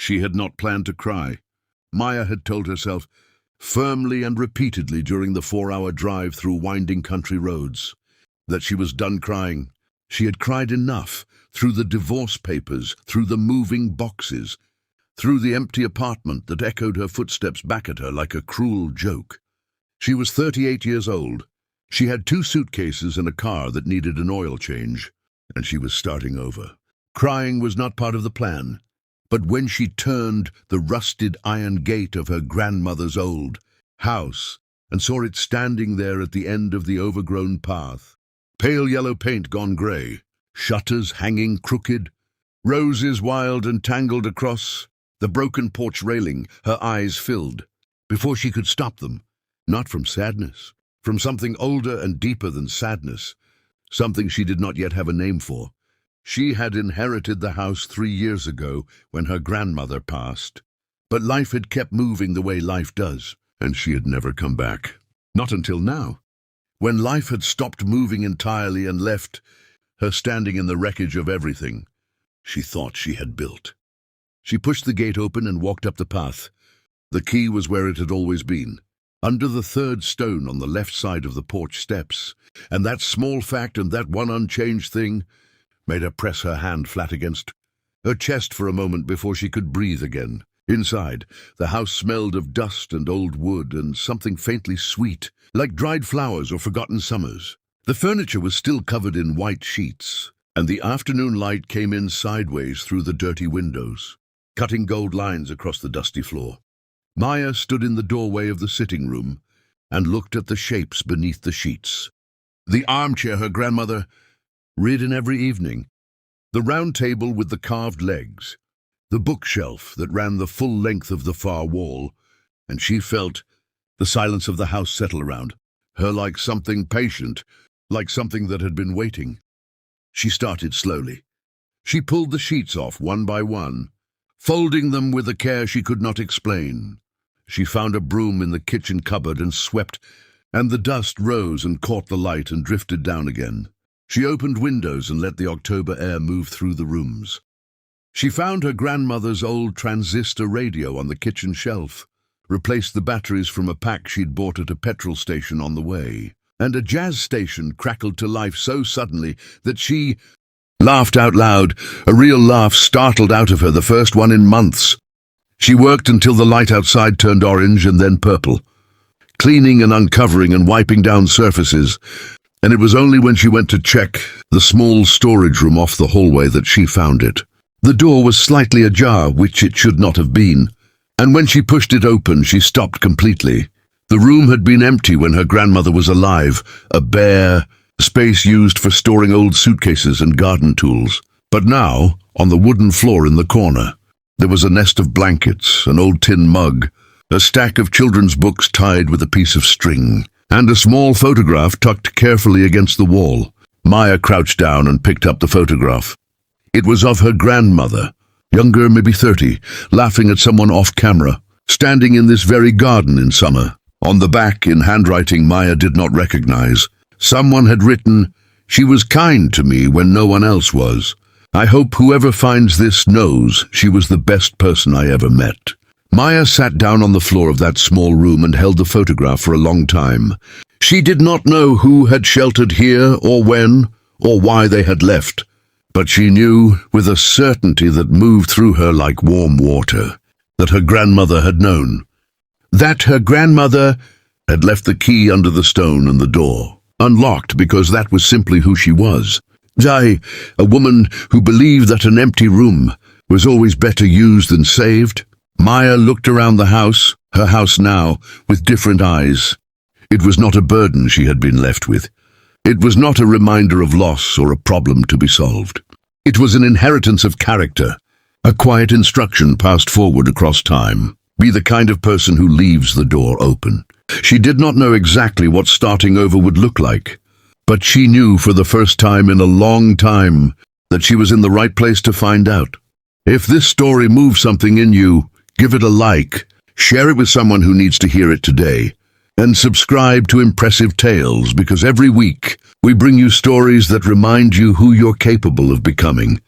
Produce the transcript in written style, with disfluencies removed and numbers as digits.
She had not planned to cry. Maya had told herself, firmly and repeatedly during the 4-hour drive through winding country roads, that she was done crying. She had cried enough, through the divorce papers, through the moving boxes, through the empty apartment that echoed her footsteps back at her like a cruel joke. She was 38 years old. She had 2 suitcases and a car that needed an oil change, and she was starting over. Crying was not part of the plan, but when she turned the rusted iron gate of her grandmother's old house and saw it standing there at the end of the overgrown path, pale yellow paint gone grey, shutters hanging crooked, roses wild and tangled across the broken porch railing, her eyes filled, before she could stop them, not from sadness, from something older and deeper than sadness, something she did not yet have a name for. She had inherited the house 3 years ago when her grandmother passed, but life had kept moving the way life does, and she had never come back. Not until now, when life had stopped moving entirely and left her standing in the wreckage of everything she thought she had built. She pushed the gate open and walked up the path. The key was where it had always been, under the 3rd stone on the left side of the porch steps, and that small fact and that one unchanged thing made her press her hand flat against her chest for a moment before she could breathe again. Inside, the house smelled of dust and old wood and something faintly sweet, like dried flowers or forgotten summers. The furniture was still covered in white sheets, and the afternoon light came in sideways through the dirty windows, cutting gold lines across the dusty floor. Maya stood in the doorway of the sitting room and looked at the shapes beneath the sheets. The armchair her grandmother ridden every evening, the round table with the carved legs, the bookshelf that ran the full length of the far wall, and she felt the silence of the house settle around her like something patient, like something that had been waiting. She started slowly. She pulled the sheets off one by one, folding them with a care she could not explain. She found a broom in the kitchen cupboard and swept, and the dust rose and caught the light and drifted down again. She opened windows and let the October air move through the rooms. She found her grandmother's old transistor radio on the kitchen shelf, replaced the batteries from a pack she'd bought at a petrol station on the way, and a jazz station crackled to life so suddenly that she laughed out loud, a real laugh startled out of her, the first one in months. She worked until the light outside turned orange and then purple, cleaning and uncovering and wiping down surfaces, and it was only when she went to check the small storage room off the hallway that she found it. The door was slightly ajar, which it should not have been, and when she pushed it open, she stopped completely. The room had been empty when her grandmother was alive, a bare space used for storing old suitcases and garden tools. But now, on the wooden floor in the corner, there was a nest of blankets, an old tin mug, a stack of children's books tied with a piece of string, and a small photograph tucked carefully against the wall. Maya crouched down and picked up the photograph. It was of her grandmother, younger, maybe 30, laughing at someone off camera, standing in this very garden in summer. On the back, in handwriting Maya did not recognize, someone had written, "She was kind to me when no one else was. I hope whoever finds this knows she was the best person I ever met." Maya sat down on the floor of that small room and held the photograph for a long time. She did not know who had sheltered here or when or why they had left, but she knew with a certainty that moved through her like warm water that her grandmother had known, that her grandmother had left the key under the stone and the door unlocked because that was simply who she was. A woman who believed that an empty room was always better used than saved. Maya looked around the house, her house now, with different eyes. It was not a burden she had been left with. It was not a reminder of loss or a problem to be solved. It was an inheritance of character, a quiet instruction passed forward across time. Be the kind of person who leaves the door open. She did not know exactly what starting over would look like, but she knew for the first time in a long time that she was in the right place to find out. If this story moves something in you, give it a like, share it with someone who needs to hear it today, and subscribe to Impressive Tales, because every week we bring you stories that remind you who you're capable of becoming.